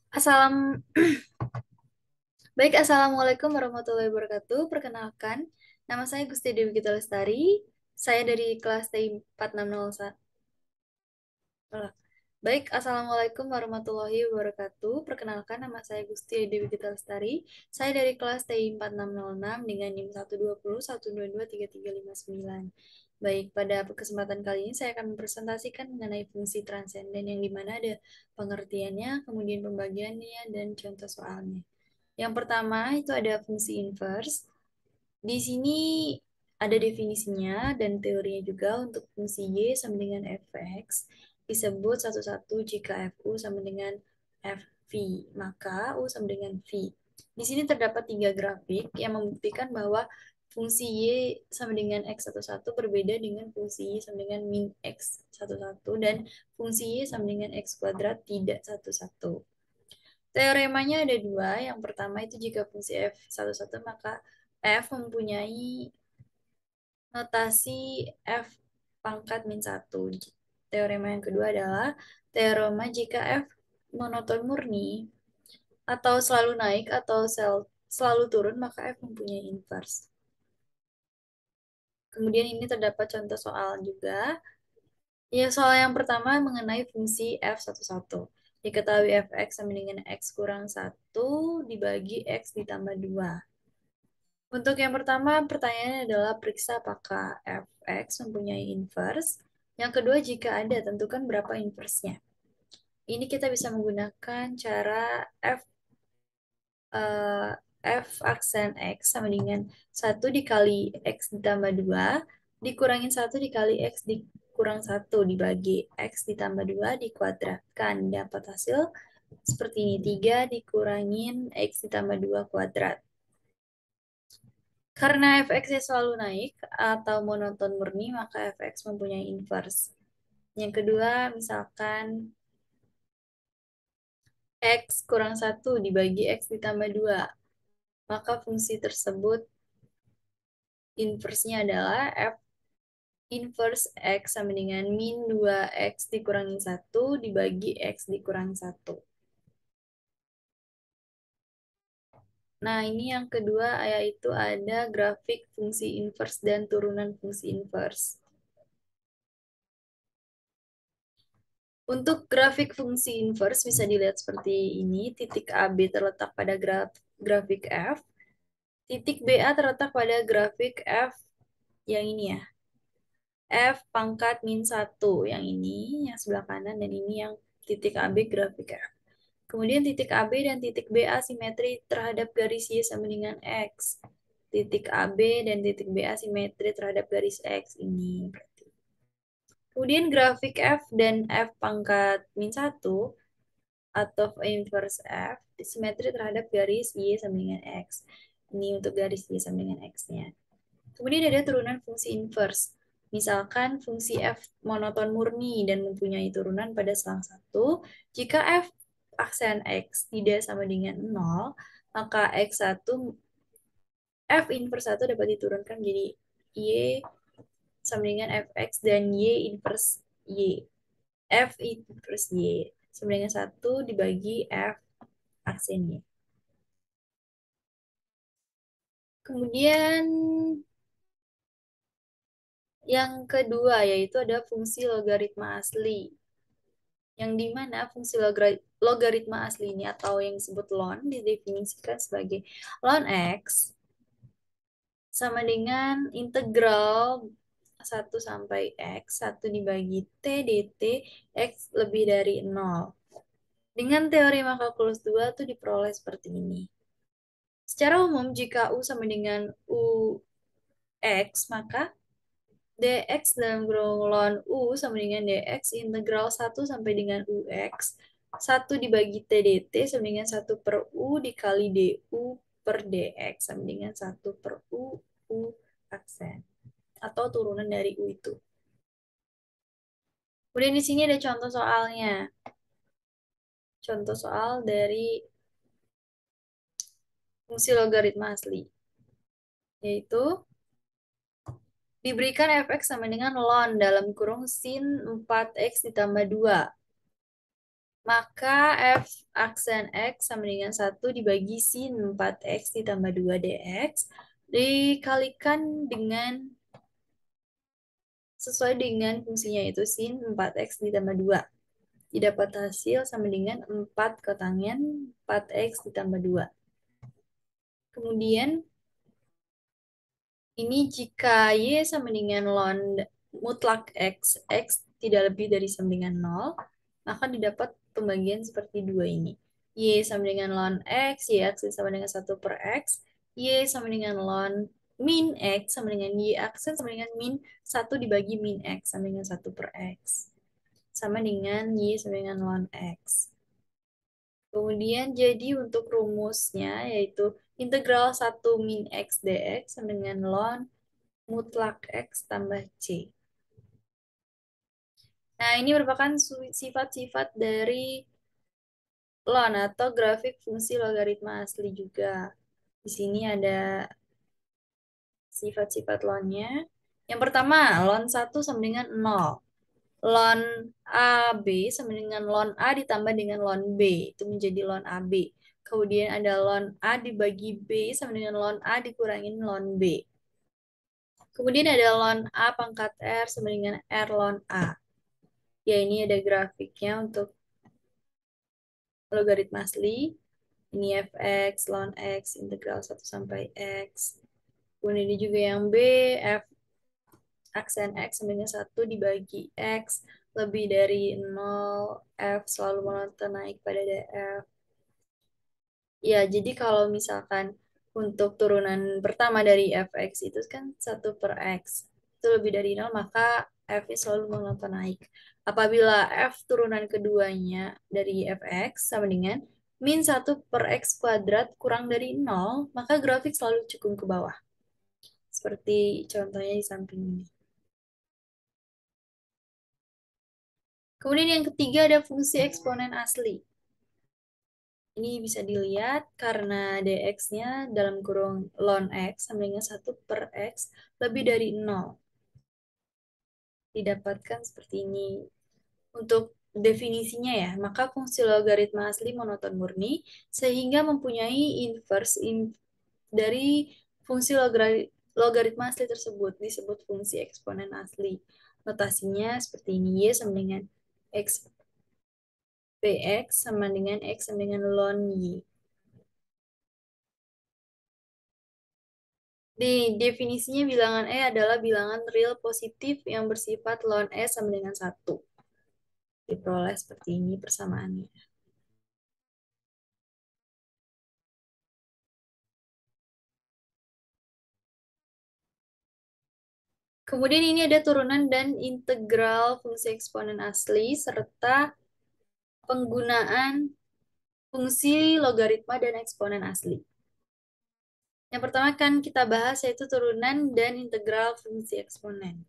Assalam, Assalamualaikum warahmatullahi wabarakatuh. Perkenalkan, nama saya Gusti Dewi Gita Lestari. Saya dari kelas TI 4601. Assalamualaikum warahmatullahi wabarakatuh. Perkenalkan, nama saya Gusti Dewi Gita Lestari. Saya dari kelas TI 4606 dengan NIM 120 122 3359. Pada kesempatan kali ini saya akan mempresentasikan mengenai fungsi transenden yang dimana ada pengertiannya, kemudian pembagiannya, dan contoh soalnya. Yang pertama itu ada fungsi inverse. Di sini ada definisinya dan teorinya juga untuk fungsi Y sama dengan fx disebut satu-satu jika fu sama dengan fv, maka u sama dengan v. Di sini terdapat tiga grafik yang membuktikan bahwa fungsi Y sama dengan x11 berbeda dengan fungsi Y sama dengan min x11 dan fungsi Y sama dengan x kuadrat tidak satu-satu. Teoremanya ada dua. Yang pertama itu jika fungsi f11 maka f mempunyai notasi f pangkat min 1. Teorema yang kedua adalah teorema jika f monoton murni atau selalu naik atau selalu turun maka f mempunyai inverse. Kemudian ini terdapat contoh soal juga. Ya, soal yang pertama mengenai fungsi f11. Diketahui fx sama dengan x kurang 1 dibagi x ditambah 2. Untuk yang pertama, pertanyaannya adalah periksa apakah fx mempunyai inverse. Yang kedua, jika ada, tentukan berapa inverse-nya. Ini kita bisa menggunakan cara eh, f aksen x sama dengan 1 dikali x ditambah 2 dikurangin 1 dikali x dikurang 1 dibagi x ditambah 2 dikuadratkan. Dapat hasil seperti ini. 3 dikurangin x ditambah 2 kuadrat. Karena fx-nya selalu naik atau monoton murni, maka fx mempunyai inverse. Yang kedua, misalkan x kurang 1 dibagi x ditambah 2, maka fungsi tersebut inverse-nya adalah f inverse x sama dengan min 2x dikurangi 1 dibagi x dikurangi 1. Nah, ini yang kedua yaitu ada grafik fungsi inverse dan turunan fungsi inverse. Untuk grafik fungsi inverse bisa dilihat seperti ini. Titik AB terletak pada grafik F. Titik BA terletak pada grafik F yang ini ya. F pangkat min 1 yang ini, yang sebelah kanan, dan ini yang titik AB grafik F. Kemudian titik AB dan titik BA simetri terhadap garis Y sama dengan X. Titik AB dan titik BA simetri terhadap garis X ini. Kemudian grafik F dan F pangkat min 1 atau inverse F simetri terhadap garis Y sama dengan X. Ini untuk garis Y sama dengan X-nya. Kemudian ada turunan fungsi inverse. Misalkan fungsi F monoton murni dan mempunyai turunan pada selang 1. Jika F aksen X tidak sama dengan 0, maka X1 F inverse 1 dapat diturunkan jadi Y sama dengan Fx dan Y inverse Y. F inverse Y sama dengan 1 dibagi F aksen Y. Kemudian yang kedua yaitu ada fungsi logaritma asli. Yang dimana fungsi logaritma asli ini atau yang disebut ln didefinisikan sebagai ln x sama dengan integral 1 sampai x 1 dibagi t dt x lebih dari 0. Dengan teorema kalkulus 2 itu diperoleh seperti ini. Secara umum jika u sama dengan ux maka dx dalam kurung ln u sama dengan dx integral 1 sampai dengan ux 1 dibagi t dt sama dengan 1 per u dikali du per dx sama dengan 1 per u aksen atau turunan dari u itu. Kemudian di sini ada contoh soalnya. Contoh soal dari fungsi logaritma asli. Yaitu diberikan fx sama dengan ln dalam kurung sin 4x ditambah 2. maka f aksen x sama dengan 1 dibagi sin 4x ditambah 2 dx dikalikan dengan sesuai dengan fungsinya itu sin 4x ditambah 2. Didapat hasil sama dengan 4 kotangen 4x ditambah 2. Kemudian ini jika y sama dengan ln mutlak x, x tidak lebih dari sama dengan 0, maka didapat pembagian seperti 2 ini. Y sama dengan ln x, y aksen sama dengan 1 per x, y sama dengan ln min x sama dengan y aksen sama dengan min 1 dibagi min x sama dengan 1 per x. Sama dengan y sama dengan ln x. Kemudian jadi untuk rumusnya yaitu integral 1 min x dx sama dengan ln mutlak x tambah c. Nah, ini merupakan sifat-sifat dari ln atau grafik fungsi logaritma asli juga. Di sini ada sifat-sifat ln-nya. Yang pertama, ln 1 sama dengan 0. Ln AB sama dengan ln A ditambah dengan ln B. Itu menjadi ln AB. Kemudian ada ln A dibagi B sama dengan ln A dikurangin ln B. Kemudian ada ln A pangkat R sama dengan R ln A. Ya, ini ada grafiknya untuk logaritma asli. Ini fx, ln x, integral 1 sampai x. Kemudian ini juga yang B, f aksen x sama dengan 1 dibagi x lebih dari 0, f selalu menonton naik pada df. Ya, jadi kalau misalkan untuk turunan pertama dari fx itu kan 1 per x. Itu lebih dari 0, maka f-nya selalu menonton naik. Apabila f turunan keduanya dari fx sama dengan min 1 per x kuadrat kurang dari 0, maka grafik selalu cekung ke bawah. Seperti contohnya di samping ini. Kemudian yang ketiga ada fungsi eksponen asli. Ini bisa dilihat karena dx-nya dalam kurung ln x sama dengan 1 per x lebih dari 0. Didapatkan seperti ini. Untuk definisinya ya, maka fungsi logaritma asli monoton murni sehingga mempunyai inverse dari fungsi logaritma asli tersebut disebut fungsi eksponen asli. Notasinya seperti ini, y sama dengan x px sama dengan x sama dengan ln y. Di definisinya bilangan E adalah bilangan real positif yang bersifat ln E sama dengan 1. Diperoleh seperti ini persamaannya. Kemudian ini ada turunan dan integral fungsi eksponen asli serta penggunaan fungsi logaritma dan eksponen asli. Yang pertama kan kita bahas yaitu turunan dan integral fungsi eksponen.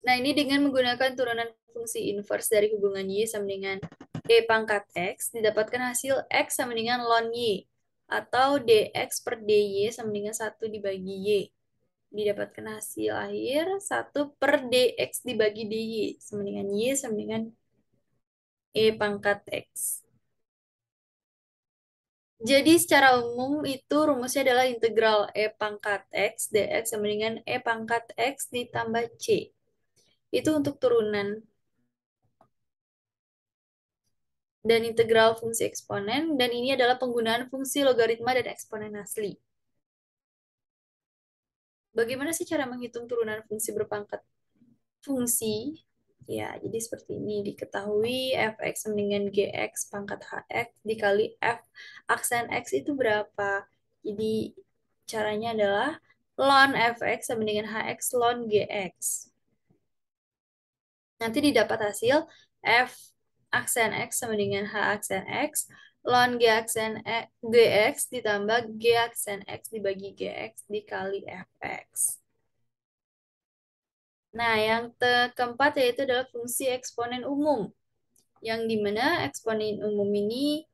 Nah, ini dengan menggunakan turunan fungsi inverse dari hubungan y sama dengan e pangkat x, didapatkan hasil x sama dengan ln y, atau dx per dy sama dengan 1 dibagi y. Didapatkan hasil akhir 1 per dx dibagi dy, sama dengan y sama dengan e pangkat x. Jadi secara umum itu rumusnya adalah integral e pangkat x dx sama dengan e pangkat x ditambah c. Itu untuk turunan. Dan integral fungsi eksponen, dan ini adalah penggunaan fungsi logaritma dan eksponen asli. Bagaimana sih cara menghitung turunan fungsi berpangkat fungsi? Ya, jadi seperti ini. Diketahui fx sama dengan gx pangkat hx dikali f aksen x itu berapa. Jadi caranya adalah ln fx sama dengan hx ln gx. Nanti didapat hasil f aksen x sama dengan h aksen x ln g aksen gx ditambah g aksen x dibagi gx dikali fx. Nah, yang keempat yaitu adalah fungsi eksponen umum. Yang dimana eksponen umum ini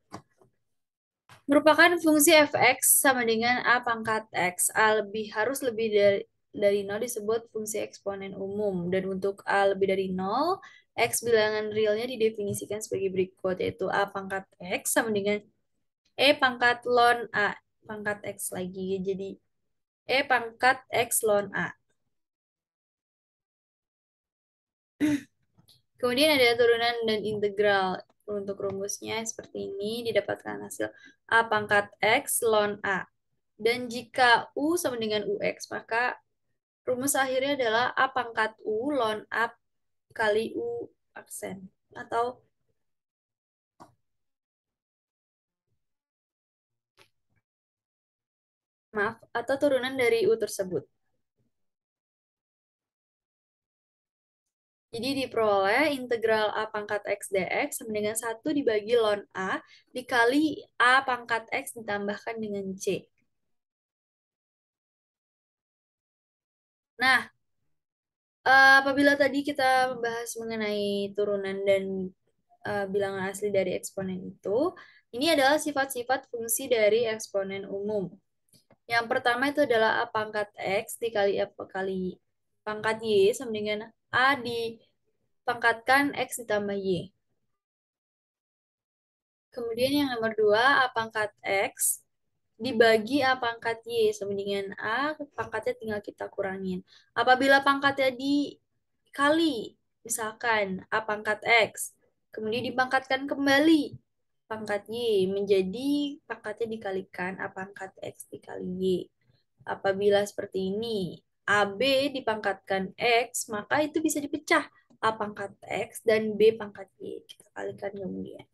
merupakan fungsi fx sama dengan a pangkat x. A harus lebih dari dari nol disebut fungsi eksponen umum. Dan untuk A lebih dari nol, X bilangan realnya didefinisikan sebagai berikut, yaitu A pangkat X sama dengan E pangkat ln A. Pangkat X lagi, jadi E pangkat X ln A. Kemudian ada turunan dan integral. Untuk rumusnya seperti ini, didapatkan hasil A pangkat X ln A. Dan jika U sama dengan UX, maka rumus akhirnya adalah A pangkat U ln A kali U aksen. Atau turunan dari U tersebut. Jadi diperoleh integral A pangkat X dx sama dengan 1 dibagi ln A dikali A pangkat X ditambahkan dengan C. Nah, apabila tadi kita membahas mengenai turunan dan bilangan asli dari eksponen itu, ini adalah sifat-sifat fungsi dari eksponen umum. Yang pertama itu adalah A pangkat X dikali A kali pangkat Y sama dengan A dipangkatkan X ditambah Y. Kemudian yang nomor dua, A pangkat X dibagi A pangkat Y sama dengan A, pangkatnya tinggal kita kurangin. Apabila pangkatnya dikali, misalkan A pangkat X, kemudian dipangkatkan kembali pangkat Y, menjadi pangkatnya dikalikan A pangkat X dikali Y. Apabila seperti ini, AB dipangkatkan X, maka itu bisa dipecah A pangkat X dan B pangkat Y. Kita kalikan kemudian.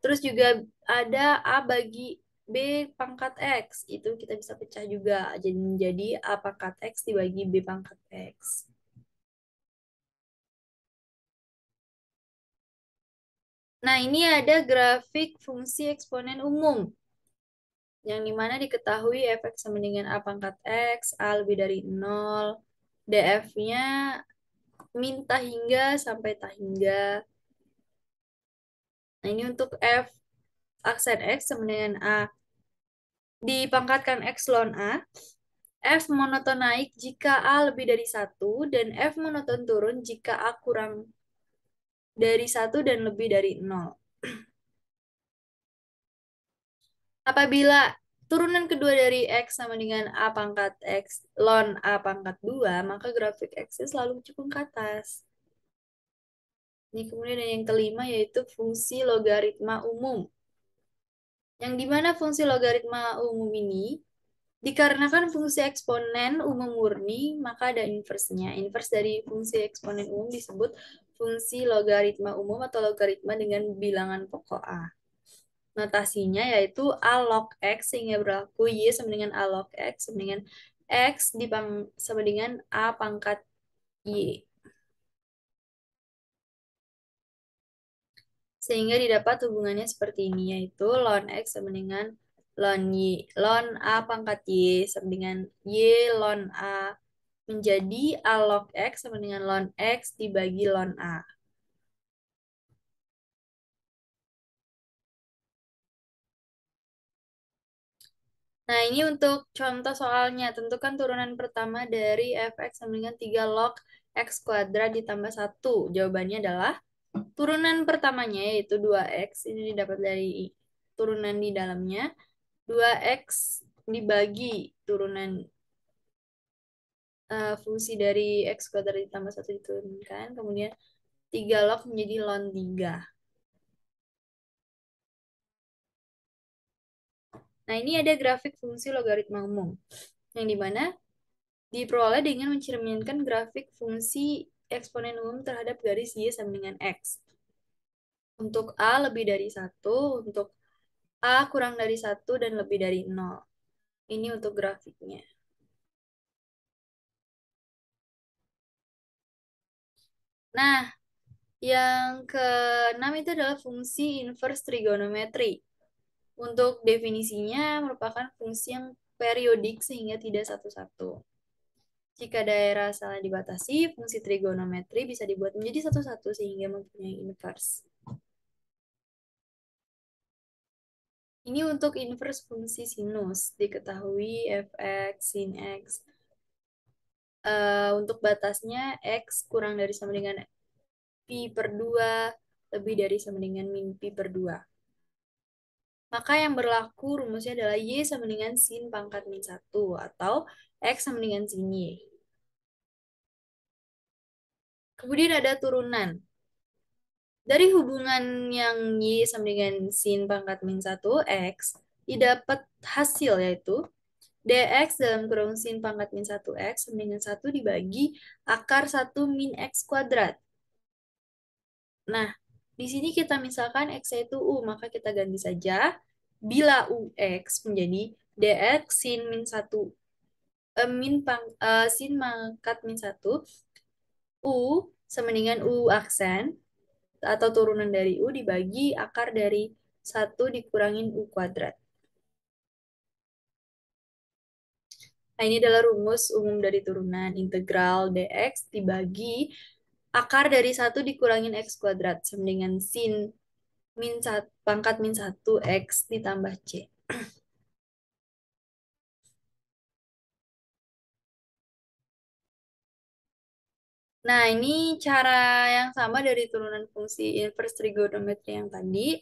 Terus juga ada A bagi B pangkat X. Itu kita bisa pecah juga. Jadi menjadi A pangkat X dibagi B pangkat X. Nah, ini ada grafik fungsi eksponen umum. Yang dimana diketahui f(x) sama dengan A pangkat X, A lebih dari 0, df-nya minta hingga sampai tak hingga. Nah, ini untuk f aksen X sama dengan A dipangkatkan X ln A. F monoton naik jika A lebih dari 1 dan F monoton turun jika A kurang dari 1 dan lebih dari 0. Apabila turunan kedua dari X sama dengan A pangkat X ln A pangkat 2, maka grafik X selalu mencukup ke atas. Ini kemudian ada yang kelima yaitu fungsi logaritma umum. Yang dimana fungsi logaritma umum ini dikarenakan fungsi eksponen umum murni, maka ada inversnya. Invers dari fungsi eksponen umum disebut fungsi logaritma umum atau logaritma dengan bilangan pokok A. Notasinya yaitu A log X sehingga berlaku Y sama dengan A log X sama dengan X sama dengan A pangkat Y. Sehingga didapat hubungannya seperti ini, yaitu ln X sama dengan ln Y. Ln A pangkat Y sama dengan Y ln A menjadi A log X sama dengan ln X dibagi ln A. Nah, ini untuk contoh soalnya. Tentukan turunan pertama dari f(x) sama dengan 3 log x kuadrat ditambah 1. Jawabannya adalah turunan pertamanya yaitu 2x. Ini didapat dari turunan di dalamnya. 2x dibagi turunan fungsi dari x kuadrat ditambah 1 diturunkan. Kemudian 3 log menjadi ln 3. Nah, ini ada grafik fungsi logaritma umum. Yang dimana diperoleh dengan mencerminkan grafik fungsi eksponen umum terhadap garis Y sama dengan X. Untuk A lebih dari 1, untuk A kurang dari 1, dan lebih dari 0. Ini untuk grafiknya. Nah, yang keenam itu adalah fungsi inverse trigonometri. Untuk definisinya merupakan fungsi yang periodik sehingga tidak satu-satu. Jika daerah salah dibatasi, fungsi trigonometri bisa dibuat menjadi satu-satu sehingga mempunyai inverse. Ini untuk inverse fungsi sinus. Diketahui fx sin x Untuk batasnya X kurang dari sama dengan Pi per 2 lebih dari sama dengan min Pi per 2. Maka yang berlaku rumusnya adalah Y sama dengan sin pangkat min 1 atau X sama dengan sin Y. Kemudian ada turunan. Dari hubungan yang Y sama dengan sin pangkat min 1 X, didapat hasil yaitu dx dalam kurung sin pangkat min 1 X sama dengan 1 dibagi akar 1 min X kuadrat. Nah, di sini kita misalkan X itu U, maka kita ganti saja. Bila UX menjadi dx sin min 1, sin pangkat min 1, U sama dengan U aksen, atau turunan dari U dibagi akar dari 1 dikurangin U kuadrat. Nah, ini adalah rumus umum dari turunan integral dx dibagi akar dari 1 dikurangin X kuadrat sama dengan sin pangkat min 1 X ditambah C. Nah, ini cara yang sama dari turunan fungsi inverse trigonometri yang tadi.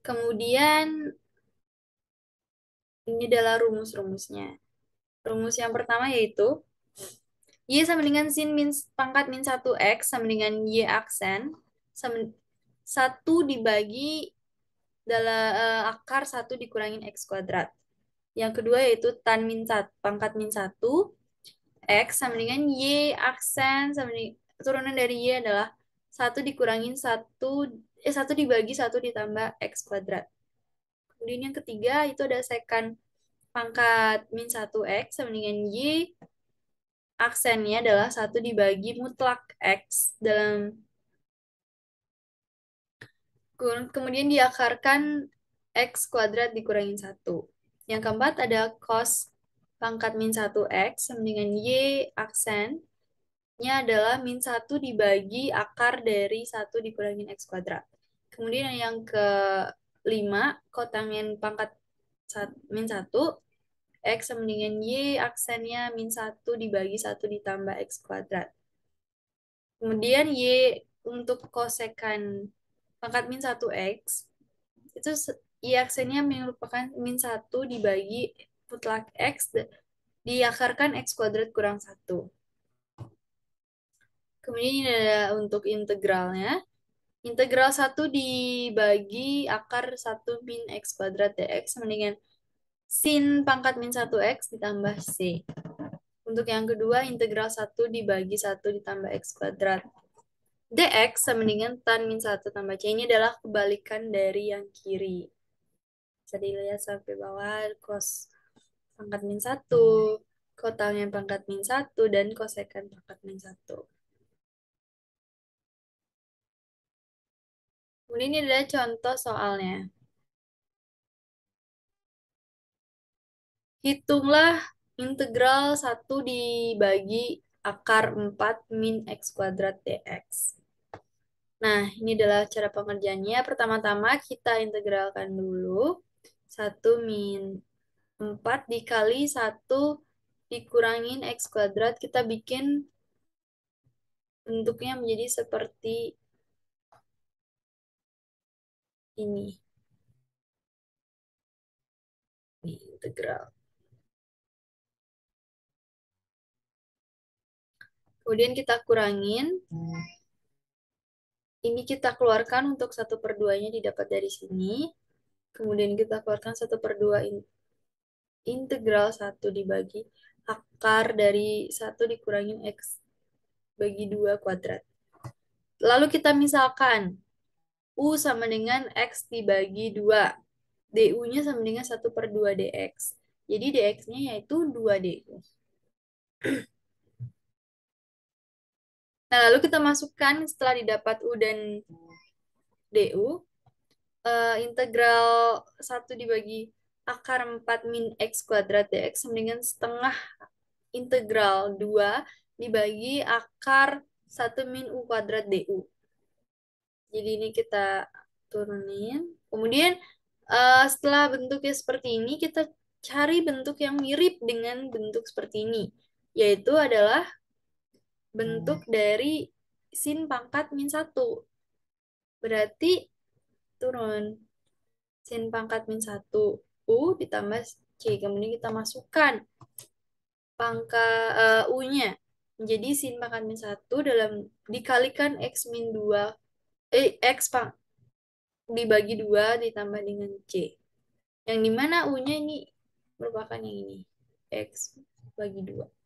Kemudian, ini adalah rumus-rumusnya. Rumus yang pertama yaitu Y sama dengan sin pangkat min 1 X sama dengan Y aksen sama 1 dibagi dalam akar 1 dikurangin X kuadrat. Yang kedua yaitu tan min 1, pangkat min 1 X sama dengan Y aksen sama dengan, turunan dari Y adalah 1 dikurangin 1 dibagi 1 ditambah X kuadrat. Kemudian yang ketiga itu ada secant pangkat min 1 X sama dengan Y aksennya adalah 1 dibagi mutlak X dalam, kemudian diakarkan X kuadrat dikurangin 1. Yang keempat ada cos pangkat min 1 X sama dengan Y aksennya adalah min 1 dibagi akar dari 1 dikurangin X kuadrat. Kemudian yang kelima, kotanggen pangkat min 1 X sama dengan Y aksennya min 1 dibagi 1 ditambah X kuadrat. Kemudian Y untuk kosekan pangkat min 1 X, itu Y aksennya merupakan min 1 dibagi mutlak X diakarkan X kuadrat kurang 1. Kemudian ini ada untuk integralnya. Integral 1 dibagi akar 1 min X kuadrat dx sama dengan sin pangkat min 1 X ditambah C. Untuk yang kedua, integral 1 dibagi 1 ditambah X kuadrat dx sama dengan tan min 1 tambah C. Ini adalah kebalikan dari yang kiri. Bisa dilihat sampai bawah, cos pangkat min 1, kotanggen pangkat min 1, dan kosekan pangkat min 1. Kemudian ini adalah contoh soalnya. Hitunglah integral 1 dibagi akar 4 min X kuadrat dx. Nah, ini adalah cara pengerjaannya. Pertama-tama kita integralkan dulu. 1 min 4 dikali 1 dikurangin X kuadrat. Kita bikin bentuknya menjadi seperti ini. Ini integral. Kemudian kita kurangin. Ini kita keluarkan untuk 1/2-nya didapat dari sini. Kemudian kita keluarkan 1/2 integral 1 dibagi akar dari 1 dikurangin X bagi 2 kuadrat. Lalu kita misalkan U sama dengan X dibagi 2. DU-nya sama dengan 1/2 dx. Jadi dx-nya yaitu 2 du. Nah, lalu kita masukkan setelah didapat U dan du, integral 1 dibagi akar 4 min X kuadrat dx sama dengan setengah integral 2 dibagi akar 1 min U kuadrat du. Jadi ini kita turunin. Kemudian setelah bentuknya seperti ini, kita cari bentuk yang mirip dengan bentuk seperti ini. Yaitu adalah bentuk dari sin pangkat min satu. Berarti turun sin pangkat min satu U ditambah C. Kemudian kita masukkan U-nya. Menjadi sin pangkat min satu dalam dikalikan X min 2 X dibagi 2 ditambah dengan C. Yang dimana U-nya ini merupakan yang ini. X bagi 2.